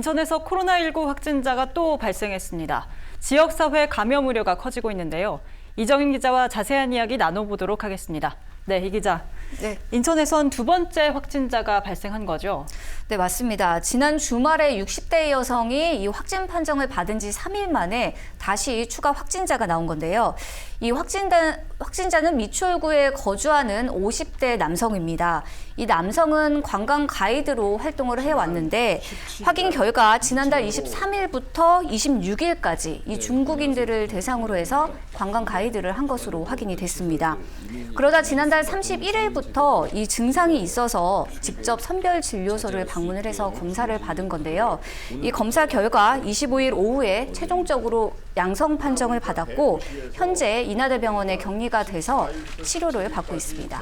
인천에서 코로나19 확진자가 또 발생했습니다. 지역사회 감염 우려가 커지고 있는데요. 이정인 기자와 자세한 이야기 나눠보도록 하겠습니다. 네, 이 기자. 네. 인천에선 두 번째 확진자가 발생한 거죠? 네, 맞습니다. 지난 주말에 60대 여성이 이 확진 판정을 받은 지 3일 만에 다시 추가 확진자가 나온 건데요. 이 확진자는 미추홀구에 거주하는 50대 남성입니다. 이 남성은 관광 가이드로 활동을 해왔는데 확인 결과 지난달 23일부터 26일까지 이 중국인들을 대상으로 해서 관광 가이드를 한 것으로 확인이 됐습니다. 그러다 지난달 31일부터 이 증상이 있어서 직접 선별진료소를 방문을 해서 검사를 받은 건데요. 이 검사 결과 25일 오후에 최종적으로 양성 판정을 받았고 현재 인하대병원에 격리가 돼서 치료를 받고 있습니다.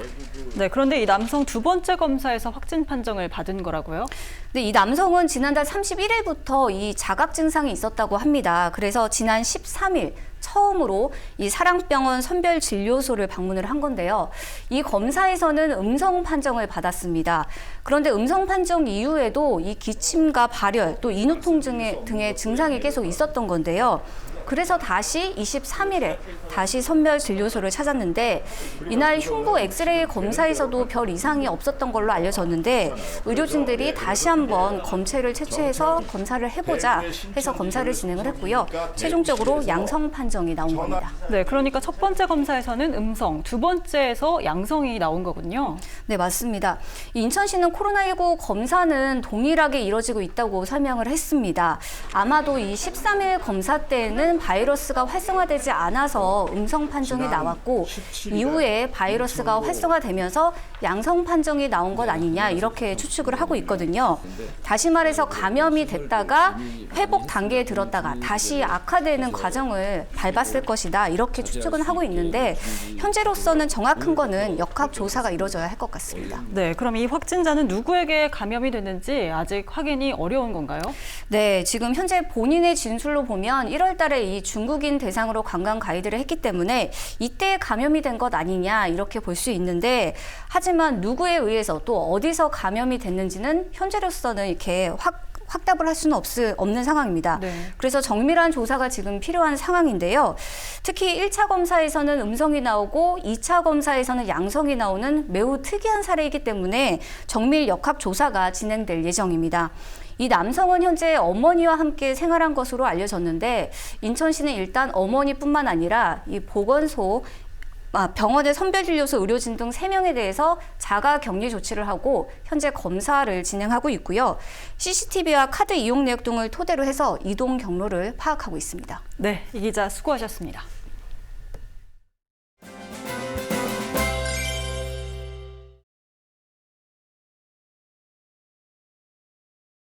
네, 그런데 이 남성 두 번째 검사에서 확진 판정을 받은 거라고요? 네, 이 남성은 지난달 31일부터 이 자각 증상이 있었다고 합니다. 그래서 지난 13일 처음으로 이 사랑병원 선별진료소를 방문을 한 건데요. 이 검사에서는 음성 판정을 받았습니다. 그런데 음성 판정 이후에도 이 기침과 발열, 또 인후통 등의 증상이 계속 있었던 건데요. 그래서 다시 23일에 다시 선별진료소를 찾았는데 이날 흉부 엑스레이 검사에서도 별 이상이 없었던 걸로 알려졌는데 의료진들이 다시 한번 검체를 채취해서 검사를 해보자 해서 검사를 진행을 했고요. 최종적으로 양성 판정이 나온 겁니다. 네, 그러니까 첫 번째 검사에서는 음성, 두 번째에서 양성이 나온 거군요. 네, 맞습니다. 인천시는 코로나19 검사는 동일하게 이뤄지고 있다고 설명을 했습니다. 아마도 이 13일 검사 때는 바이러스가 활성화되지 않아서 음성 판정이 나왔고 이후에 바이러스가 활성화되면서 양성 판정이 나온 것 아니냐 이렇게 추측을 하고 있거든요. 다시 말해서 감염이 됐다가 회복 단계에 들었다가 다시 악화되는 과정을 밟았을 것이다 이렇게 추측은 하고 있는데 현재로서는 정확한 거는 역학조사가 이루어져야 할 것 같습니다. 네, 그럼 이 확진자는 누구에게 감염이 됐는지 아직 확인이 어려운 건가요? 네, 지금 현재 본인의 진술로 보면 1월 달에 이 중국인 대상으로 관광 가이드를 했기 때문에 이때 감염이 된 것 아니냐 이렇게 볼 수 있는데 하지만 누구에 의해서 또 어디서 감염이 됐는지는 현재로서는 이렇게 확답을 할 수는 없는 상황입니다. 네. 그래서 정밀한 조사가 지금 필요한 상황인데요. 특히 1차 검사에서는 음성이 나오고 2차 검사에서는 양성이 나오는 매우 특이한 사례이기 때문에 정밀 역학 조사가 진행될 예정입니다. 이 남성은 현재 어머니와 함께 생활한 것으로 알려졌는데 인천시는 일단 어머니뿐만 아니라 이 병원의 선별진료소 의료진 등 3명에 대해서 자가 격리 조치를 하고 현재 검사를 진행하고 있고요. CCTV와 카드 이용 내역 등을 토대로 해서 이동 경로를 파악하고 있습니다. 네, 이 기자 수고하셨습니다.